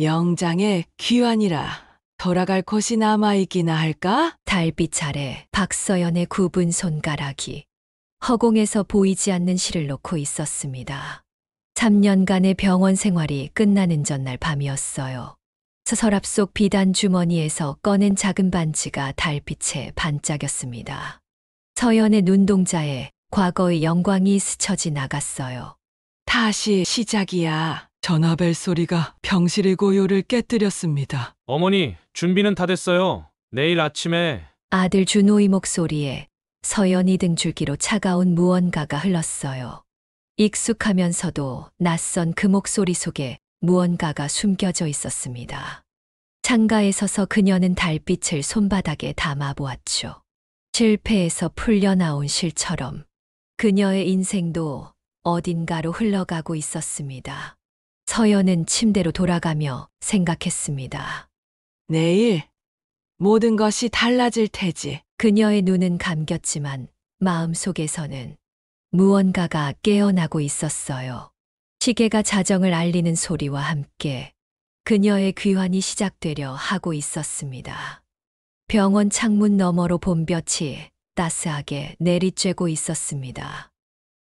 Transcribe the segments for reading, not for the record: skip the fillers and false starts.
명장의 귀환이라 돌아갈 곳이 남아있기나 할까? 달빛 아래 박서연의 굽은 손가락이 허공에서 보이지 않는 실을 놓고 있었습니다. 3년간의 병원 생활이 끝나는 전날 밤이었어요. 서랍 속 비단 주머니에서 꺼낸 작은 반지가 달빛에 반짝였습니다. 서연의 눈동자에 과거의 영광이 스쳐지 나갔어요. 다시 시작이야. 전화벨 소리가 병실의 고요를 깨뜨렸습니다. 어머니, 준비는 다 됐어요. 내일 아침에. 아들 준호의 목소리에 서연이 등 줄기로 차가운 무언가가 흘렀어요. 익숙하면서도 낯선 그 목소리 속에 무언가가 숨겨져 있었습니다. 창가에 서서 그녀는 달빛을 손바닥에 담아 보았죠. 실패에서 풀려나온 실처럼 그녀의 인생도 어딘가로 흘러가고 있었습니다. 서연은 침대로 돌아가며 생각했습니다. 내일 모든 것이 달라질 테지. 그녀의 눈은 감겼지만 마음속에서는 무언가가 깨어나고 있었어요. 시계가 자정을 알리는 소리와 함께 그녀의 귀환이 시작되려 하고 있었습니다. 병원 창문 너머로 봄볕이 따스하게 내리쬐고 있었습니다.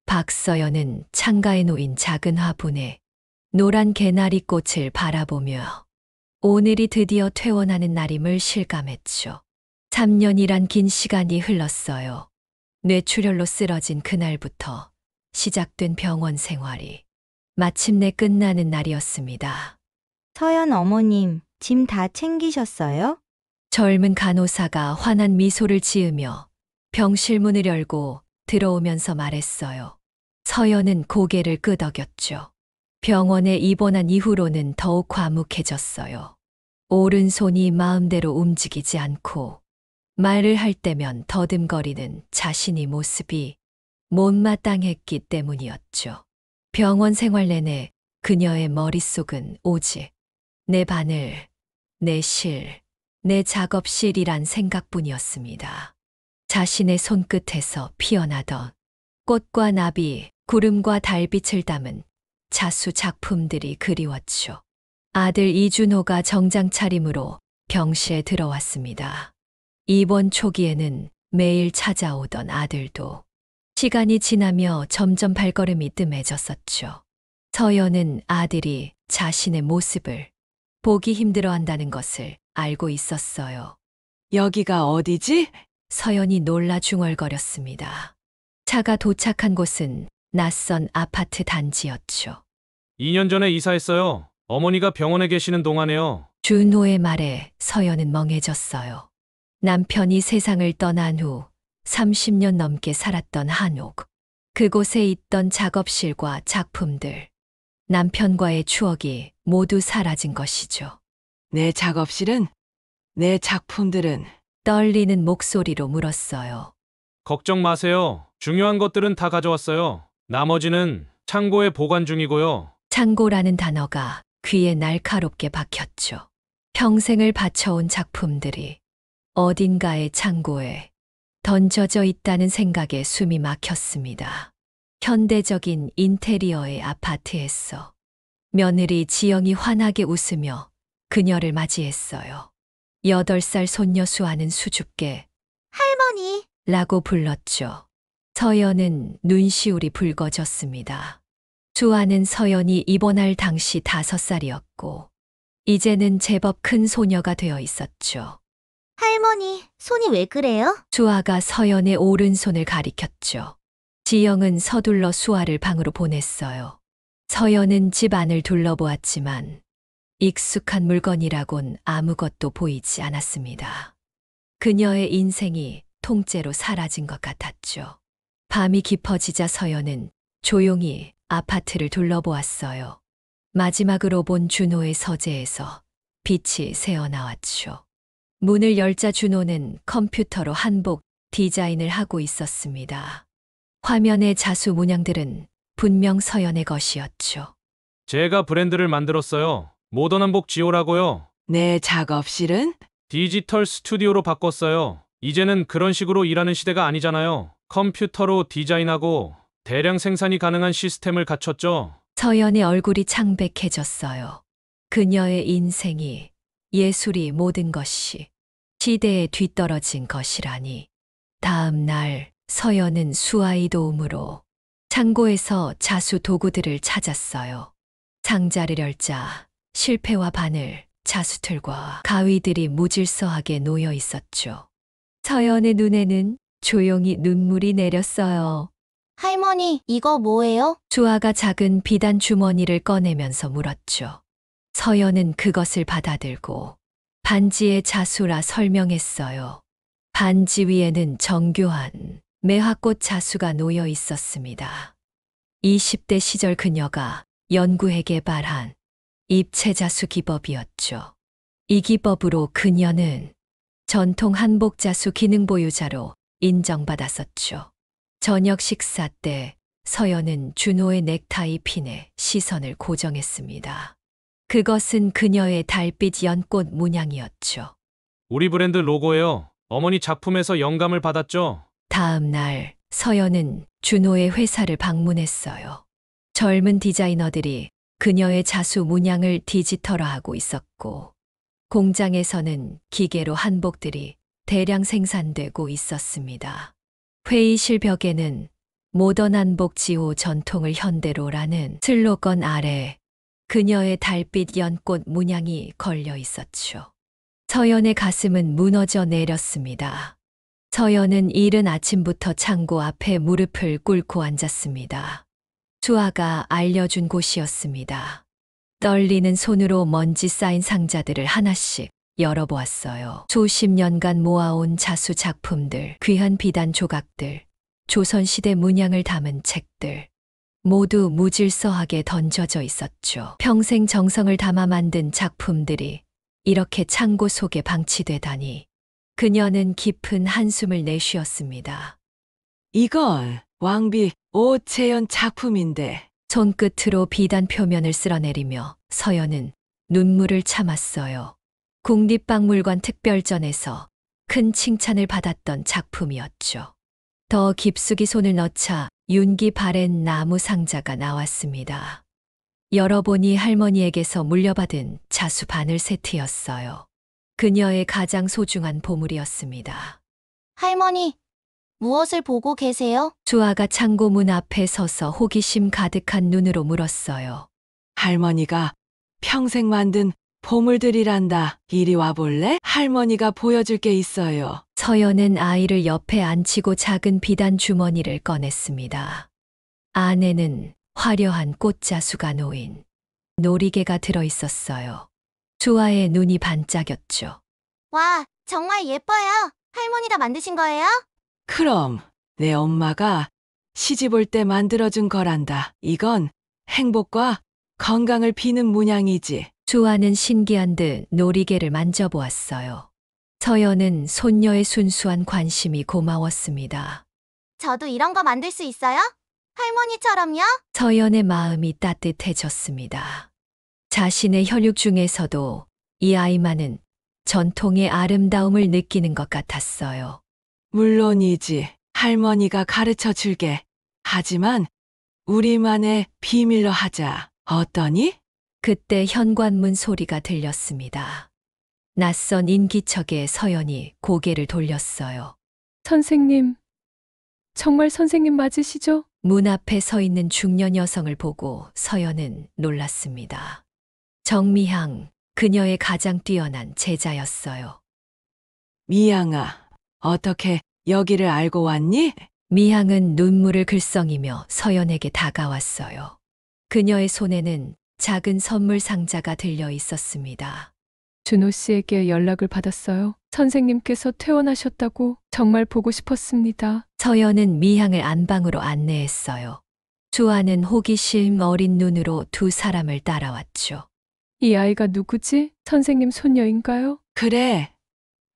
박서연은 창가에 놓인 작은 화분에 노란 개나리 꽃을 바라보며 오늘이 드디어 퇴원하는 날임을 실감했죠. 3년이란 긴 시간이 흘렀어요. 뇌출혈로 쓰러진 그날부터 시작된 병원 생활이 마침내 끝나는 날이었습니다. 서연 어머님, 짐 다 챙기셨어요? 젊은 간호사가 환한 미소를 지으며 병실 문을 열고 들어오면서 말했어요. 서연은 고개를 끄덕였죠. 병원에 입원한 이후로는 더욱 과묵해졌어요. 오른손이 마음대로 움직이지 않고 말을 할 때면 더듬거리는 자신의 모습이 못마땅했기 때문이었죠. 병원 생활 내내 그녀의 머릿속은 오직 내 바늘, 내 실, 내 작업실이란 생각뿐이었습니다. 자신의 손끝에서 피어나던 꽃과 나비, 구름과 달빛을 담은 자수 작품들이 그리웠죠. 아들 이준호가 정장 차림으로 병실에 들어왔습니다. 입원 초기에는 매일 찾아오던 아들도 시간이 지나며 점점 발걸음이 뜸해졌었죠. 서연은 아들이 자신의 모습을 보기 힘들어한다는 것을 알고 있었어요. 여기가 어디지? 서연이 놀라 중얼거렸습니다. 차가 도착한 곳은 낯선 아파트 단지였죠. 2년 전에 이사했어요. 어머니가 병원에 계시는 동안에요. 준호의 말에 서연은 멍해졌어요. 남편이 세상을 떠난 후 30년 넘게 살았던 한옥. 그곳에 있던 작업실과 작품들. 남편과의 추억이 모두 사라진 것이죠. 내 작업실은, 내 작품들은 떨리는 목소리로 물었어요. 걱정 마세요. 중요한 것들은 다 가져왔어요. 나머지는 창고에 보관 중이고요. 창고라는 단어가 귀에 날카롭게 박혔죠. 평생을 바쳐온 작품들이 어딘가의 창고에 던져져 있다는 생각에 숨이 막혔습니다. 현대적인 인테리어의 아파트에서 며느리 지영이 환하게 웃으며 그녀를 맞이했어요. 8살 손녀 수아는 수줍게 할머니, 라고 불렀죠. 서연은 눈시울이 붉어졌습니다. 수아는 서연이 입원할 당시 5살이었고 이제는 제법 큰 소녀가 되어 있었죠. 할머니, 손이 왜 그래요? 수아가 서연의 오른손을 가리켰죠. 지영은 서둘러 수아를 방으로 보냈어요. 서연은 집 안을 둘러보았지만 익숙한 물건이라곤 아무것도 보이지 않았습니다. 그녀의 인생이 통째로 사라진 것 같았죠. 밤이 깊어지자 서연은 조용히 아파트를 둘러보았어요. 마지막으로 본 준호의 서재에서 빛이 새어나왔죠. 문을 열자 준호는 컴퓨터로 한복 디자인을 하고 있었습니다. 화면의 자수 문양들은 분명 서연의 것이었죠. 제가 브랜드를 만들었어요. 모던 한복 지오라고요. 내 작업실은? 디지털 스튜디오로 바꿨어요. 이제는 그런 식으로 일하는 시대가 아니잖아요. 컴퓨터로 디자인하고 대량 생산이 가능한 시스템을 갖췄죠. 서연의 얼굴이 창백해졌어요. 그녀의 인생이, 예술이, 모든 것이 시대에 뒤떨어진 것이라니. 다음 날 서연은 수아의 도움으로 창고에서 자수 도구들을 찾았어요. 상자를 열자 실패와 바늘, 자수틀과 가위들이 무질서하게 놓여 있었죠. 서연의 눈에는 조용히 눈물이 내렸어요. 할머니, 이거 뭐예요? 수아가 작은 비단 주머니를 꺼내면서 물었죠. 서연은 그것을 받아들고 반지의 자수라 설명했어요. 반지 위에는 정교한 매화꽃 자수가 놓여 있었습니다. 20대 시절 그녀가 연구해 개발한 입체 자수 기법이었죠. 이 기법으로 그녀는 전통 한복 자수 기능 보유자로 인정받았었죠. 저녁 식사 때 서연은 준호의 넥타이 핀에 시선을 고정했습니다. 그것은 그녀의 달빛 연꽃 문양이었죠. 우리 브랜드 로고예요. 어머니 작품에서 영감을 받았죠? 다음 날 서연은 준호의 회사를 방문했어요. 젊은 디자이너들이 그녀의 자수 문양을 디지털화하고 있었고, 공장에서는 기계로 한복들이 대량 생산되고 있었습니다. 회의실 벽에는 모던 한복 지호 전통을 현대로라는 슬로건 아래 그녀의 달빛 연꽃 문양이 걸려 있었죠. 서연의 가슴은 무너져 내렸습니다. 서연은 이른 아침부터 창고 앞에 무릎을 꿇고 앉았습니다. 수아가 알려준 곳이었습니다. 떨리는 손으로 먼지 쌓인 상자들을 하나씩 열어보았어요. 수십 년간 모아온 자수 작품들, 귀한 비단 조각들, 조선시대 문양을 담은 책들, 모두 무질서하게 던져져 있었죠. 평생 정성을 담아 만든 작품들이 이렇게 창고 속에 방치되다니. 그녀는 깊은 한숨을 내쉬었습니다. 이건 왕비 오채연 작품인데. 손끝으로 비단 표면을 쓸어내리며 서연은 눈물을 참았어요. 국립박물관 특별전에서 큰 칭찬을 받았던 작품이었죠. 더 깊숙이 손을 넣자 윤기 바랜 나무 상자가 나왔습니다. 열어보니 할머니에게서 물려받은 자수 바늘 세트였어요. 그녀의 가장 소중한 보물이었습니다. 할머니, 무엇을 보고 계세요? 수아가 창고 문 앞에 서서 호기심 가득한 눈으로 물었어요. 할머니가 평생 만든 보물들이란다. 이리 와볼래? 할머니가 보여줄 게 있어요. 서연은 아이를 옆에 앉히고 작은 비단 주머니를 꺼냈습니다. 안에는 화려한 꽃자수가 놓인 놀이개가 들어있었어요. 수아의 눈이 반짝였죠. 와, 정말 예뻐요. 할머니가 만드신 거예요? 그럼 내 엄마가 시집 올 때 만들어준 거란다. 이건 행복과 건강을 비는 문양이지. 수아는 신기한 듯 놀이개를 만져보았어요. 서연은 손녀의 순수한 관심이 고마웠습니다. 저도 이런 거 만들 수 있어요? 할머니처럼요? 서연의 마음이 따뜻해졌습니다. 자신의 혈육 중에서도 이 아이만은 전통의 아름다움을 느끼는 것 같았어요. 물론이지. 할머니가 가르쳐 줄게. 하지만 우리만의 비밀로 하자. 어떠니? 그때 현관문 소리가 들렸습니다. 낯선 인기척에 서연이 고개를 돌렸어요. 선생님, 정말 선생님 맞으시죠? 문 앞에 서 있는 중년 여성을 보고 서연은 놀랐습니다. 정미향, 그녀의 가장 뛰어난 제자였어요. 미양아, 어떻게 여기를 알고 왔니? 미향은 눈물을 글썽이며 서연에게 다가왔어요. 그녀의 손에는 작은 선물 상자가 들려 있었습니다. 준호 씨에게 연락을 받았어요. 선생님께서 퇴원하셨다고 정말 보고 싶었습니다. 서연은 미향을 안방으로 안내했어요. 수아는 호기심 어린 눈으로 두 사람을 따라왔죠. 이 아이가 누구지? 선생님 손녀인가요? 그래,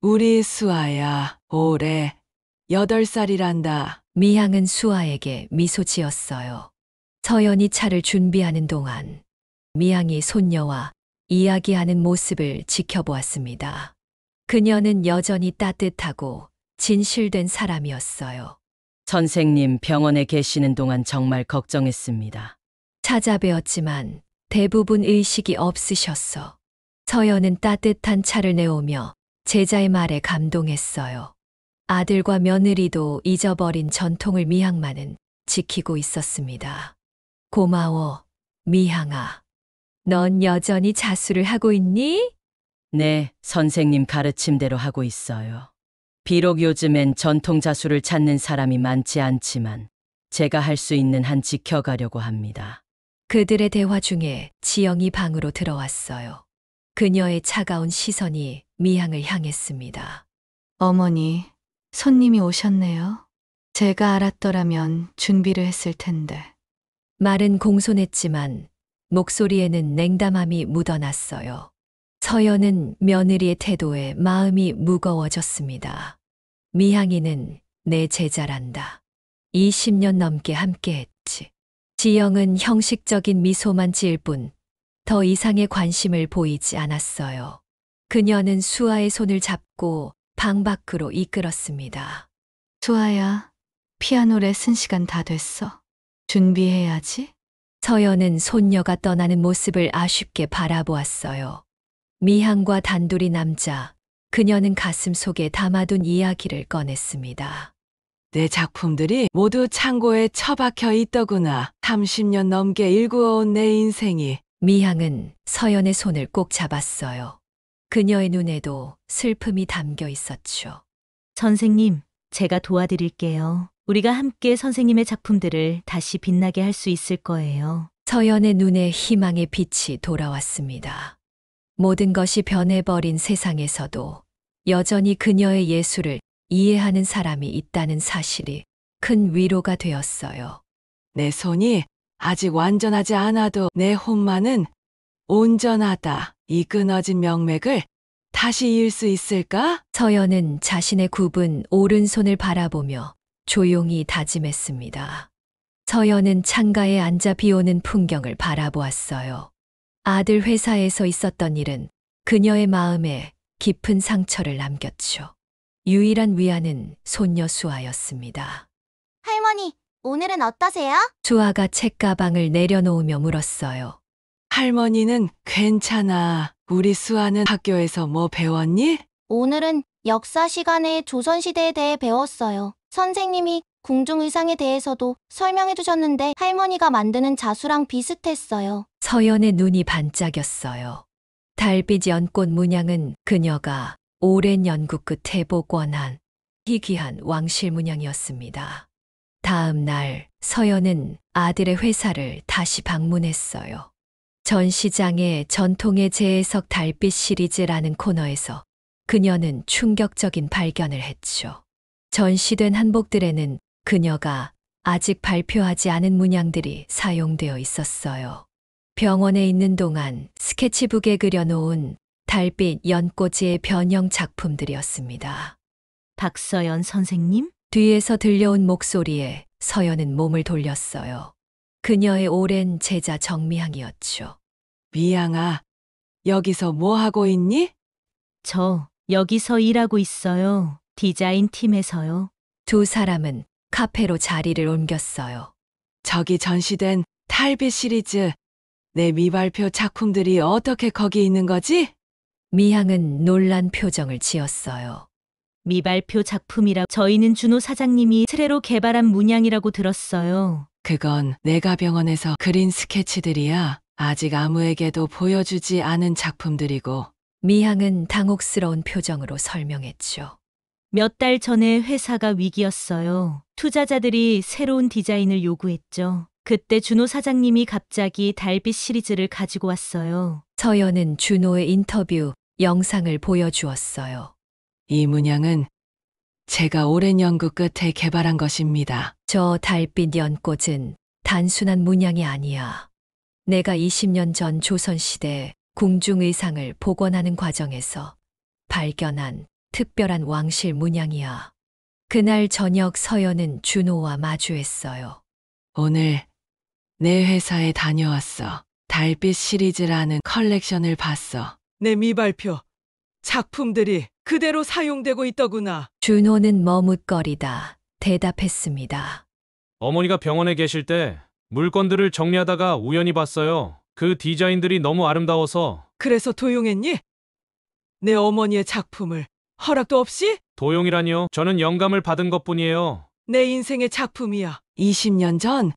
우리 수아야. 올해 8살이란다. 미향은 수아에게 미소 지었어요. 서연이 차를 준비하는 동안 미향이 손녀와 이야기하는 모습을 지켜보았습니다. 그녀는 여전히 따뜻하고 진실된 사람이었어요. 선생님 병원에 계시는 동안 정말 걱정했습니다. 찾아뵈었지만 대부분 의식이 없으셨어. 서연은 따뜻한 차를 내오며 제자의 말에 감동했어요. 아들과 며느리도 잊어버린 전통을 미향만은 지키고 있었습니다. 고마워, 미향아. 넌 여전히 자수를 하고 있니? 네, 선생님 가르침대로 하고 있어요. 비록 요즘엔 전통 자수를 찾는 사람이 많지 않지만 제가 할 수 있는 한 지켜가려고 합니다. 그들의 대화 중에 지영이 방으로 들어왔어요. 그녀의 차가운 시선이 미향을 향했습니다. 어머니, 손님이 오셨네요. 제가 알았더라면 준비를 했을 텐데. 말은 공손했지만 목소리에는 냉담함이 묻어났어요. 서연은 며느리의 태도에 마음이 무거워졌습니다. 미향이는 내 제자란다. 20년 넘게 함께했지. 지영은 형식적인 미소만 지을 뿐 더 이상의 관심을 보이지 않았어요. 그녀는 수아의 손을 잡고 방 밖으로 이끌었습니다. 수아야, 피아노 레슨 시간 다 됐어. 준비해야지. 서연은 손녀가 떠나는 모습을 아쉽게 바라보았어요. 미향과 단둘이 남자, 그녀는 가슴 속에 담아둔 이야기를 꺼냈습니다. 내 작품들이 모두 창고에 처박혀 있더구나. 30년 넘게 일구어온 내 인생이. 미향은 서연의 손을 꼭 잡았어요. 그녀의 눈에도 슬픔이 담겨 있었죠. 선생님, 제가 도와드릴게요. 우리가 함께 선생님의 작품들을 다시 빛나게 할 수 있을 거예요. 서연의 눈에 희망의 빛이 돌아왔습니다. 모든 것이 변해버린 세상에서도 여전히 그녀의 예술을 이해하는 사람이 있다는 사실이 큰 위로가 되었어요. 내 손이 아직 완전하지 않아도 내 혼만은 온전하다. 이 끊어진 명맥을 다시 이을 수 있을까? 서연은 자신의 굽은 오른손을 바라보며 조용히 다짐했습니다. 서연은 창가에 앉아 비오는 풍경을 바라보았어요. 아들 회사에서 있었던 일은 그녀의 마음에 깊은 상처를 남겼죠. 유일한 위안은 손녀 수아였습니다. 할머니, 오늘은 어떠세요? 수아가 책가방을 내려놓으며 물었어요. 할머니는 괜찮아. 우리 수아는 학교에서 뭐 배웠니? 오늘은 역사 시간에 조선시대에 대해 배웠어요. 선생님이 궁중의상에 대해서도 설명해 주셨는데 할머니가 만드는 자수랑 비슷했어요. 서연의 눈이 반짝였어요. 달빛 연꽃 문양은 그녀가 오랜 연구 끝에 복원한 희귀한 왕실 문양이었습니다. 다음 날 서연은 아들의 회사를 다시 방문했어요. 전시장의 전통의 재해석 달빛 시리즈라는 코너에서 그녀는 충격적인 발견을 했죠. 전시된 한복들에는 그녀가 아직 발표하지 않은 문양들이 사용되어 있었어요. 병원에 있는 동안 스케치북에 그려놓은 달빛 연꽃의 변형 작품들이었습니다. 박서연 선생님? 뒤에서 들려온 목소리에 서연은 몸을 돌렸어요. 그녀의 오랜 제자 정미향이었죠. 미양아, 여기서 뭐 하고 있니? 저 여기서 일하고 있어요. 디자인 팀에서요. 두 사람은 카페로 자리를 옮겼어요. 저기 전시된 달빛 시리즈. 내 미발표 작품들이 어떻게 거기 있는 거지? 미향은 놀란 표정을 지었어요. 미발표 작품이라 저희는 준호 사장님이 트레로 개발한 문양이라고 들었어요. 그건 내가 병원에서 그린 스케치들이야. 아직 아무에게도 보여주지 않은 작품들이고. 미향은 당혹스러운 표정으로 설명했죠. 몇 달 전에 회사가 위기였어요. 투자자들이 새로운 디자인을 요구했죠. 그때 준호 사장님이 갑자기 달빛 시리즈를 가지고 왔어요. 서연은 준호의 인터뷰 영상을 보여주었어요. 이 문양은 제가 오랜 연구 끝에 개발한 것입니다. 저 달빛 연꽃은 단순한 문양이 아니야. 내가 20년 전 조선시대 궁중의상을 복원하는 과정에서 발견한 특별한 왕실 문양이야. 그날 저녁 서연은 준호와 마주했어요. 오늘 내 회사에 다녀왔어. 달빛 시리즈라는 컬렉션을 봤어. 내 미발표 작품들이 그대로 사용되고 있더구나. 준호는 머뭇거리다 대답했습니다. 어머니가 병원에 계실 때 물건들을 정리하다가 우연히 봤어요. 그 디자인들이 너무 아름다워서. 그래서 도용했니? 내 어머니의 작품을 허락도 없이? 도용이라니요? 저는 영감을 받은 것뿐이에요. 내 인생의 작품이야. 20년 전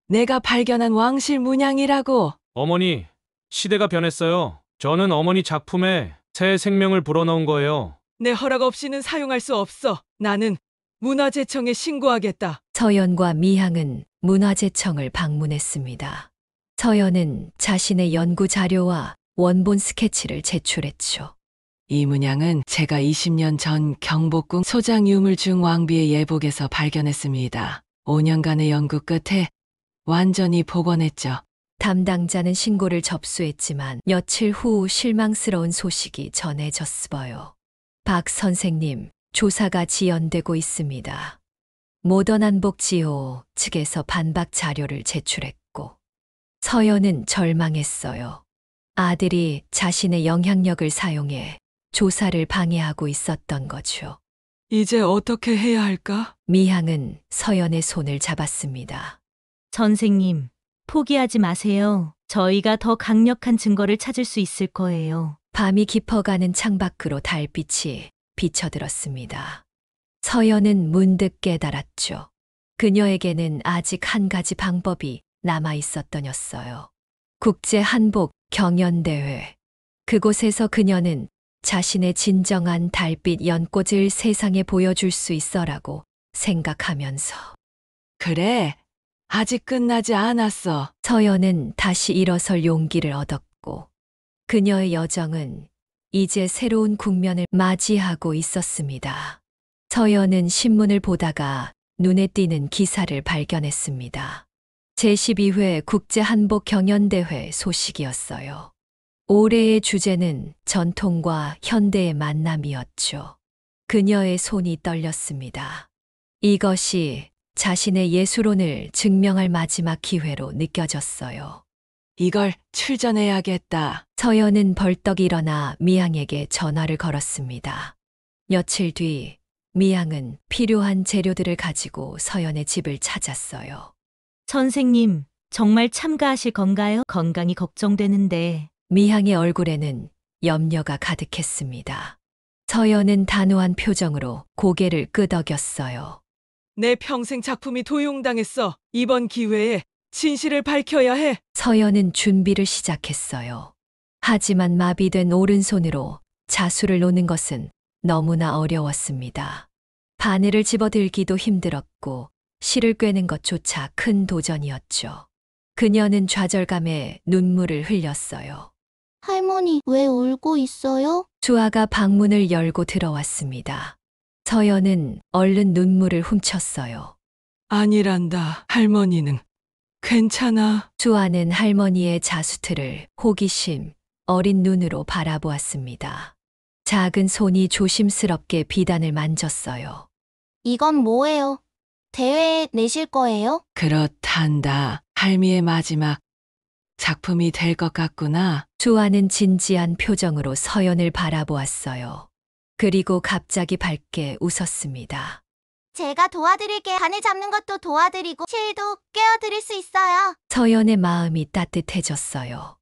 내가 발견한 왕실 문양이라고. 어머니, 시대가 변했어요. 저는 어머니 작품에 새 생명을 불어넣은 거예요. 내 허락 없이는 사용할 수 없어. 나는 문화재청에 신고하겠다. 서연과 미향은 문화재청을 방문했습니다. 서연은 자신의 연구 자료와 원본 스케치를 제출했죠. 이 문양은 제가 20년 전 경복궁 소장 유물중 왕비의 예복에서 발견했습니다. 5년간의 연구 끝에 완전히 복원했죠. 담당자는 신고를 접수했지만 며칠 후 실망스러운 소식이 전해졌어요. 박 선생님, 조사가 지연되고 있습니다. 모던한복지호 측에서 반박 자료를 제출했고, 서연은 절망했어요. 아들이 자신의 영향력을 사용해 조사를 방해하고 있었던 거죠. 이제 어떻게 해야 할까? 미향은 서연의 손을 잡았습니다. 선생님, 포기하지 마세요. 저희가 더 강력한 증거를 찾을 수 있을 거예요. 밤이 깊어가는 창밖으로 달빛이 비쳐들었습니다. 서연은 문득 깨달았죠. 그녀에게는 아직 한 가지 방법이 남아 있었더니였어요. 국제 한복 경연대회. 그곳에서 그녀는 자신의 진정한 달빛 연꽃을 세상에 보여줄 수 있어라고 생각하면서. 그래, 아직 끝나지 않았어. 서연은 다시 일어설 용기를 얻었고, 그녀의 여정은 이제 새로운 국면을 맞이하고 있었습니다. 서연은 신문을 보다가 눈에 띄는 기사를 발견했습니다. 제12회 국제한복 경연대회 소식이었어요. 올해의 주제는 전통과 현대의 만남이었죠. 그녀의 손이 떨렸습니다. 이것이 자신의 예술혼을 증명할 마지막 기회로 느껴졌어요. 이걸 출전해야겠다. 서연은 벌떡 일어나 미향에게 전화를 걸었습니다. 며칠 뒤 미향은 필요한 재료들을 가지고 서연의 집을 찾았어요. 선생님, 정말 참가하실 건가요? 건강이 걱정되는데. 미향의 얼굴에는 염려가 가득했습니다. 서연은 단호한 표정으로 고개를 끄덕였어요. 내 평생 작품이 도용당했어. 이번 기회에 진실을 밝혀야 해. 서연은 준비를 시작했어요. 하지만 마비된 오른손으로 자수를 놓는 것은 너무나 어려웠습니다. 바늘을 집어들기도 힘들었고 실을 꿰는 것조차 큰 도전이었죠. 그녀는 좌절감에 눈물을 흘렸어요. 할머니, 왜 울고 있어요? 주아가 방문을 열고 들어왔습니다. 서연은 얼른 눈물을 훔쳤어요. 아니란다. 할머니는 괜찮아. 주아는 할머니의 자수틀을 호기심 어린 눈으로 바라보았습니다. 작은 손이 조심스럽게 비단을 만졌어요. 이건 뭐예요? 대회에 내실 거예요? 그렇단다. 할미의 마지막 작품이 될 것 같구나. 주아는 진지한 표정으로 서연을 바라보았어요. 그리고 갑자기 밝게 웃었습니다. 제가 도와드릴게. 바늘 잡는 것도 도와드리고 실도 꿰어드릴 수 있어요. 서연의 마음이 따뜻해졌어요.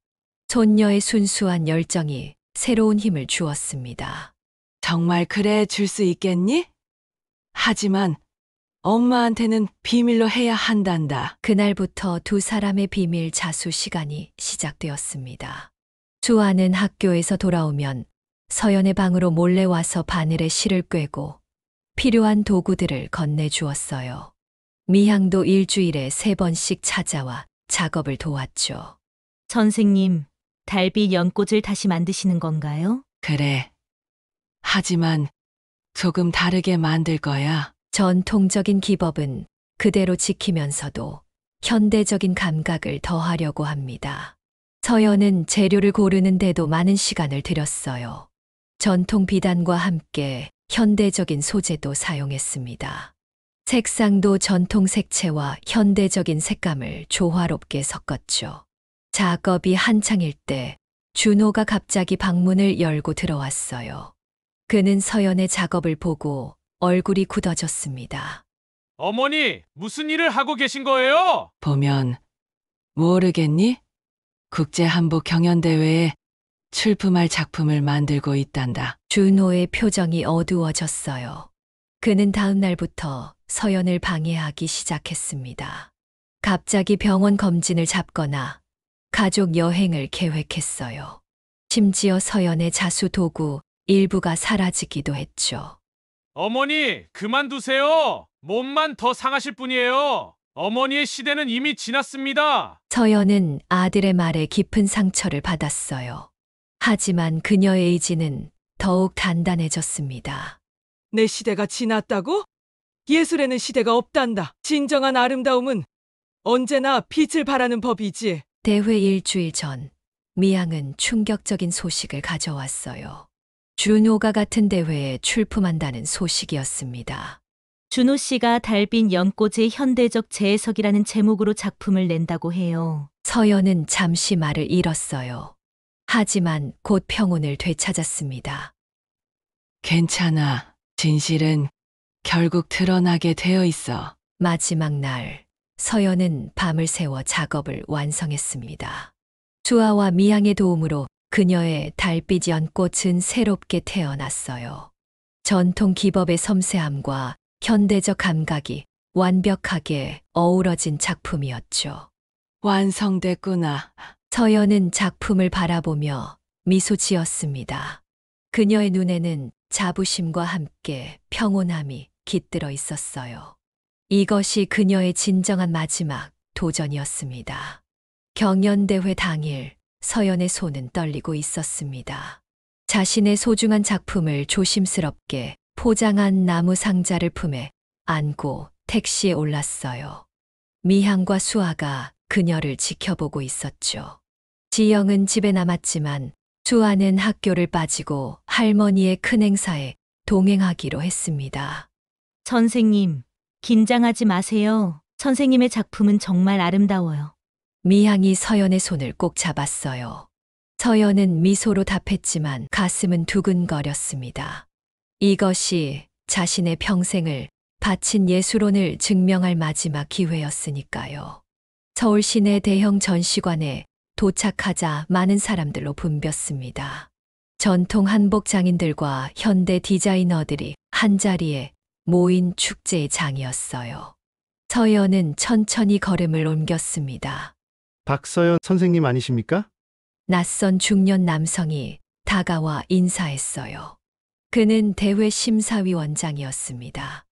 손녀의 순수한 열정이 새로운 힘을 주었습니다. 정말 그래 줄 수 있겠니? 하지만 엄마한테는 비밀로 해야 한단다. 그날부터 두 사람의 비밀 자수 시간이 시작되었습니다. 주아는 학교에서 돌아오면 서연의 방으로 몰래 와서 바늘에 실을 꿰고 필요한 도구들을 건네주었어요. 미향도 일주일에 3번씩 찾아와 작업을 도왔죠. 선생님, 달빛 연꽃을 다시 만드시는 건가요? 그래. 하지만 조금 다르게 만들 거야. 전통적인 기법은 그대로 지키면서도 현대적인 감각을 더하려고 합니다. 서연은 재료를 고르는데도 많은 시간을 들였어요. 전통 비단과 함께 현대적인 소재도 사용했습니다. 색상도 전통 색채와 현대적인 색감을 조화롭게 섞었죠. 작업이 한창일 때 준호가 갑자기 방문을 열고 들어왔어요. 그는 서연의 작업을 보고 얼굴이 굳어졌습니다. 어머니, 무슨 일을 하고 계신 거예요? 보면 모르겠니? 국제 한복 경연대회에 출품할 작품을 만들고 있단다. 준호의 표정이 어두워졌어요. 그는 다음 날부터 서연을 방해하기 시작했습니다. 갑자기 병원 검진을 잡거나 가족 여행을 계획했어요. 심지어 서연의 자수 도구 일부가 사라지기도 했죠. 어머니, 그만두세요. 몸만 더 상하실 뿐이에요. 어머니의 시대는 이미 지났습니다. 서연은 아들의 말에 깊은 상처를 받았어요. 하지만 그녀의 의지는 더욱 단단해졌습니다. 내 시대가 지났다고? 예술에는 시대가 없단다. 진정한 아름다움은 언제나 빛을 발하는 법이지. 대회 일주일 전, 미양은 충격적인 소식을 가져왔어요. 준호가 같은 대회에 출품한다는 소식이었습니다. 준호 씨가 달빛 연꽃의 현대적 재해석이라는 제목으로 작품을 낸다고 해요. 서연은 잠시 말을 잃었어요. 하지만 곧 평온을 되찾았습니다. 괜찮아. 진실은 결국 드러나게 되어 있어. 마지막 날, 서연은 밤을 새워 작업을 완성했습니다. 주아와 미양의 도움으로 그녀의 달빛 연꽃은 새롭게 태어났어요. 전통 기법의 섬세함과 현대적 감각이 완벽하게 어우러진 작품이었죠. 완성됐구나. 서연은 작품을 바라보며 미소 지었습니다. 그녀의 눈에는 자부심과 함께 평온함이 깃들어 있었어요. 이것이 그녀의 진정한 마지막 도전이었습니다. 경연대회 당일 서연의 손은 떨리고 있었습니다. 자신의 소중한 작품을 조심스럽게 포장한 나무 상자를 품에 안고 택시에 올랐어요. 미향과 수아가 그녀를 지켜보고 있었죠. 지영은 집에 남았지만 수아는 학교를 빠지고 할머니의 큰 행사에 동행하기로 했습니다. 선생님, 긴장하지 마세요. 선생님의 작품은 정말 아름다워요. 미향이 서연의 손을 꼭 잡았어요. 서연은 미소로 답했지만 가슴은 두근거렸습니다. 이것이 자신의 평생을 바친 예술혼을 증명할 마지막 기회였으니까요. 서울 시내 대형 전시관에 도착하자 많은 사람들로 붐볐습니다. 전통 한복 장인들과 현대 디자이너들이 한자리에 모인 축제의 장이었어요. 서연은 천천히 걸음을 옮겼습니다. 박서연 선생님 아니십니까? 낯선 중년 남성이 다가와 인사했어요. 그는 대회 심사위원장이었습니다.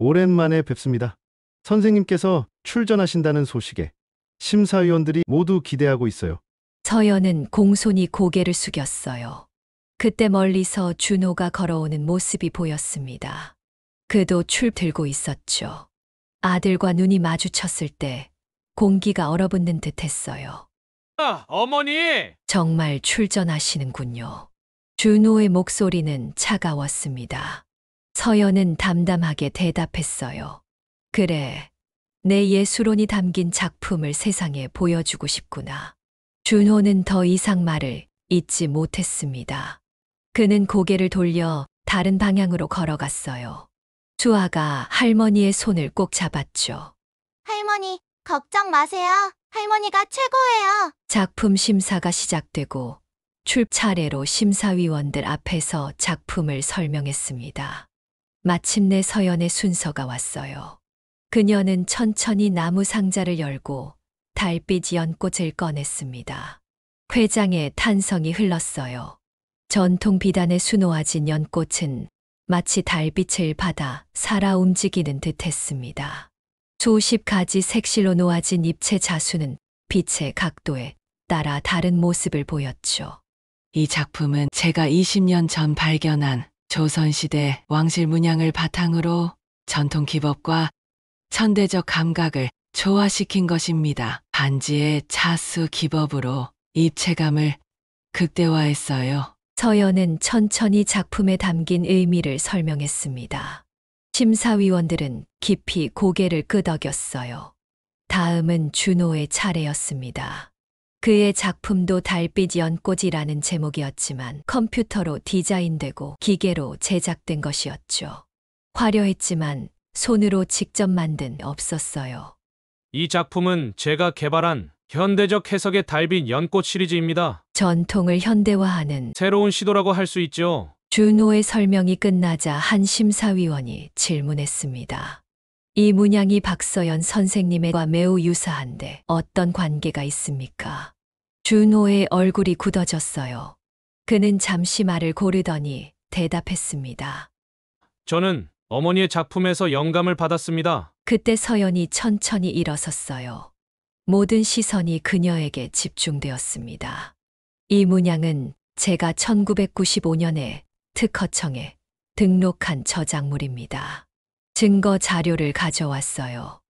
오랜만에 뵙습니다. 선생님께서 출전하신다는 소식에 심사위원들이 모두 기대하고 있어요. 서연은 공손히 고개를 숙였어요. 그때 멀리서 준호가 걸어오는 모습이 보였습니다. 그도 출 들고 있었죠. 아들과 눈이 마주쳤을 때 공기가 얼어붙는 듯했어요. 어머니! 정말 출전하시는군요. 준호의 목소리는 차가웠습니다. 서연은 담담하게 대답했어요. 그래, 내 예술혼이 담긴 작품을 세상에 보여주고 싶구나. 준호는 더 이상 말을 잇지 못했습니다. 그는 고개를 돌려 다른 방향으로 걸어갔어요. 수아가 할머니의 손을 꼭 잡았죠. 할머니, 걱정 마세요. 할머니가 최고예요. 작품 심사가 시작되고 차례로 심사위원들 앞에서 작품을 설명했습니다. 마침내 서연의 순서가 왔어요. 그녀는 천천히 나무 상자를 열고 달빛 연꽃을 꺼냈습니다. 회장의 탄성이 흘렀어요. 전통 비단에 수놓아진 연꽃은 마치 달빛을 받아 살아 움직이는 듯했습니다. 수십 가지 색실로 놓아진 잎체 자수는 빛의 각도에 따라 다른 모습을 보였죠. 이 작품은 제가 20년 전 발견한 조선시대 왕실 문양을 바탕으로 전통 기법과 현대적 감각을 조화시킨 것입니다. 반지의 자수 기법으로 입체감을 극대화했어요. 서연은 천천히 작품에 담긴 의미를 설명했습니다. 심사위원들은 깊이 고개를 끄덕였어요. 다음은 준호의 차례였습니다. 그의 작품도 달빛 연꽃이라는 제목이었지만 컴퓨터로 디자인되고 기계로 제작된 것이었죠. 화려했지만 손으로 직접 만든 없었어요. 이 작품은 제가 개발한 현대적 해석의 달빛 연꽃 시리즈입니다. 전통을 현대화하는 새로운 시도라고 할 수 있죠. 준호의 설명이 끝나자 한 심사위원이 질문했습니다. 이 문양이 박서연 선생님과 매우 유사한데 어떤 관계가 있습니까? 준호의 얼굴이 굳어졌어요. 그는 잠시 말을 고르더니 대답했습니다. 저는 어머니의 작품에서 영감을 받았습니다. 그때 서연이 천천히 일어섰어요. 모든 시선이 그녀에게 집중되었습니다. 이 문양은 제가 1995년에 특허청에 등록한 저작물입니다. 증거 자료를 가져왔어요.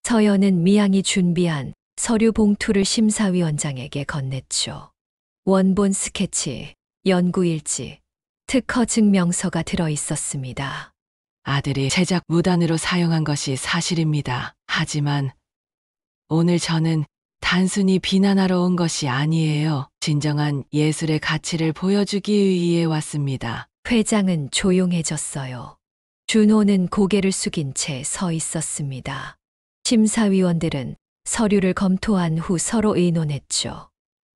서연은 미양이 준비한 서류 봉투를 심사위원장에게 건넸죠. 원본 스케치, 연구일지, 특허 증명서가 들어 있었습니다. 아들이 제작 무단으로 사용한 것이 사실입니다. 하지만 오늘 저는 단순히 비난하러 온 것이 아니에요. 진정한 예술의 가치를 보여주기 위해 왔습니다. 회장은 조용해졌어요. 준호는 고개를 숙인 채 서 있었습니다. 심사위원들은 서류를 검토한 후 서로 의논했죠.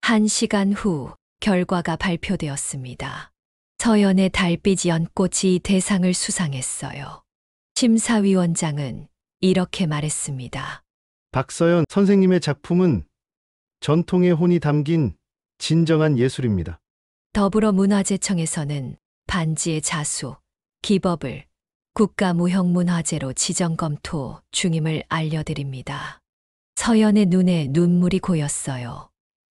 1시간 후 결과가 발표되었습니다. 서연의 달빛 연꽃이 대상을 수상했어요. 심사위원장은 이렇게 말했습니다. 박서연 선생님의 작품은 전통의 혼이 담긴 진정한 예술입니다. 더불어문화재청에서는 반지의 자수, 기법을 국가무형문화재로 지정 검토 중임을 알려드립니다. 서연의 눈에 눈물이 고였어요.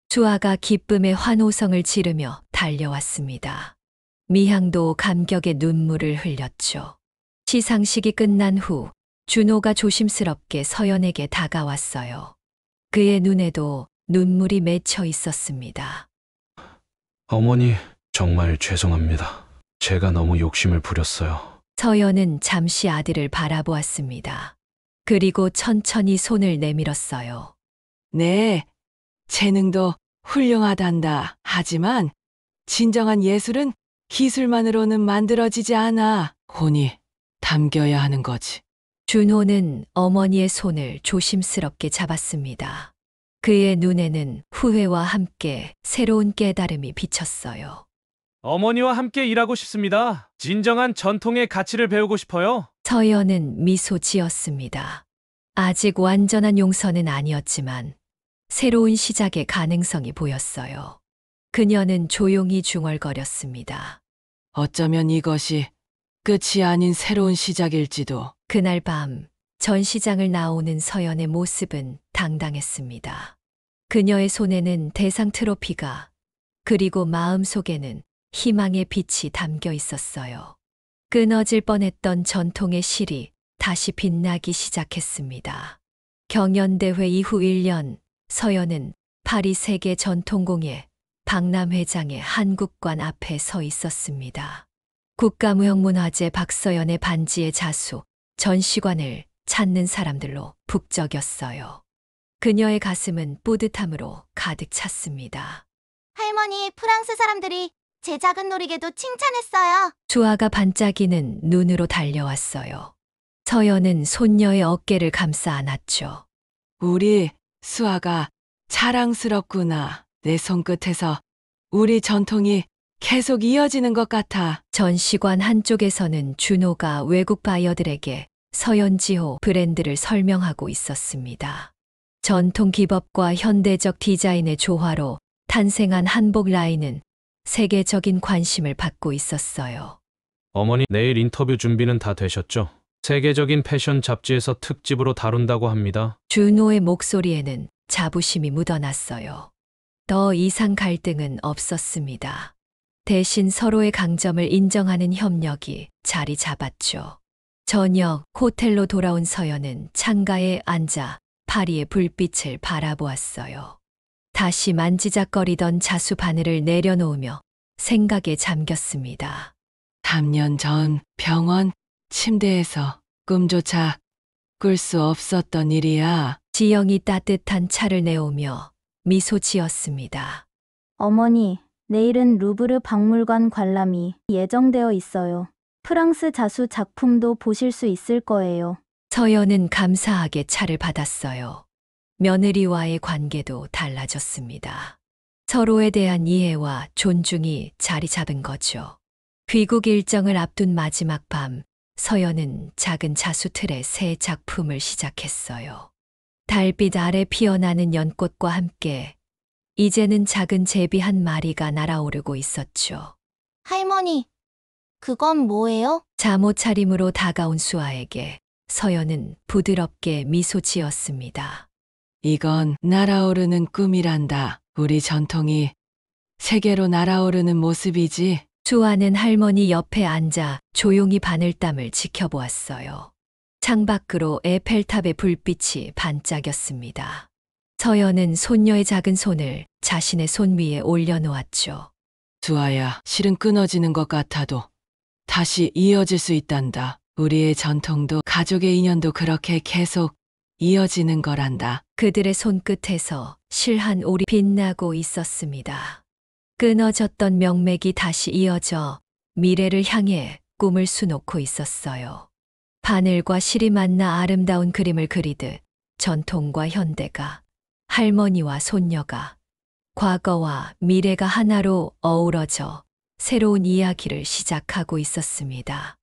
수아가 기쁨의 환호성을 지르며 달려왔습니다. 미향도 감격의 눈물을 흘렸죠. 시상식이 끝난 후 준호가 조심스럽게 서연에게 다가왔어요. 그의 눈에도 눈물이 맺혀 있었습니다. 어머니, 정말 죄송합니다. 제가 너무 욕심을 부렸어요. 서연은 잠시 아들을 바라보았습니다. 그리고 천천히 손을 내밀었어요. 네, 재능도 훌륭하단다. 하지만 진정한 예술은 기술만으로는 만들어지지 않아. 혼이 담겨야 하는 거지. 준호는 어머니의 손을 조심스럽게 잡았습니다. 그의 눈에는 후회와 함께 새로운 깨달음이 비쳤어요. 어머니와 함께 일하고 싶습니다. 진정한 전통의 가치를 배우고 싶어요. 서연은 미소 지었습니다. 아직 완전한 용서는 아니었지만 새로운 시작의 가능성이 보였어요. 그녀는 조용히 중얼거렸습니다. 어쩌면 이것이 끝이 아닌 새로운 시작일지도. 그날 밤 전시장을 나오는 서연의 모습은 당당했습니다. 그녀의 손에는 대상 트로피가, 그리고 마음속에는 희망의 빛이 담겨 있었어요. 끊어질 뻔했던 전통의 실이 다시 빛나기 시작했습니다. 경연대회 이후 1년, 서연은 파리 세계 전통공예 박람회장의 한국관 앞에 서 있었습니다. 국가무형문화재 박서연의 반지의 자수, 전시관을 찾는 사람들로 북적였어요. 그녀의 가슴은 뿌듯함으로 가득 찼습니다. 할머니, 프랑스 사람들이 제 작은 놀이개도 칭찬했어요. 수아가 반짝이는 눈으로 달려왔어요. 서연은 손녀의 어깨를 감싸 안았죠. 우리 수아가 자랑스럽구나. 내 손끝에서 우리 전통이 계속 이어지는 것 같아. 전시관 한쪽에서는 준호가 외국 바이어들에게 서연지호 브랜드를 설명하고 있었습니다. 전통 기법과 현대적 디자인의 조화로 탄생한 한복 라인은 세계적인 관심을 받고 있었어요. 어머니, 내일 인터뷰 준비는 다 되셨죠? 세계적인 패션 잡지에서 특집으로 다룬다고 합니다. 준호의 목소리에는 자부심이 묻어났어요. 더 이상 갈등은 없었습니다. 대신 서로의 강점을 인정하는 협력이 자리 잡았죠. 저녁 호텔로 돌아온 서연은 창가에 앉아 파리의 불빛을 바라보았어요. 다시 만지작거리던 자수 바늘을 내려놓으며 생각에 잠겼습니다. 3년 전 병원 침대에서 꿈조차 꿀 수 없었던 일이야. 지영이 따뜻한 차를 내오며 미소 지었습니다. 어머니, 내일은 루브르 박물관 관람이 예정되어 있어요. 프랑스 자수 작품도 보실 수 있을 거예요. 서연은 감사하게 차를 받았어요. 며느리와의 관계도 달라졌습니다. 서로에 대한 이해와 존중이 자리 잡은 거죠. 귀국 일정을 앞둔 마지막 밤, 서연은 작은 자수틀에 새 작품을 시작했어요. 달빛 아래 피어나는 연꽃과 함께 이제는 작은 제비 한 마리가 날아오르고 있었죠. 할머니, 그건 뭐예요? 잠옷 차림으로 다가온 수아에게 서연은 부드럽게 미소 지었습니다. 이건 날아오르는 꿈이란다. 우리 전통이 세계로 날아오르는 모습이지. 수아는 할머니 옆에 앉아 조용히 바늘땀을 지켜보았어요. 창밖으로 에펠탑의 불빛이 반짝였습니다. 서연은 손녀의 작은 손을 자신의 손 위에 올려놓았죠. 수아야, 실은 끊어지는 것 같아도 다시 이어질 수 있단다. 우리의 전통도 가족의 인연도 그렇게 계속 이어지는 거란다. 그들의 손끝에서 실한 올이 빛나고 있었습니다. 끊어졌던 명맥이 다시 이어져 미래를 향해 꿈을 수놓고 있었어요. 바늘과 실이 만나 아름다운 그림을 그리듯 전통과 현대가, 할머니와 손녀가, 과거와 미래가 하나로 어우러져 새로운 이야기를 시작하고 있었습니다.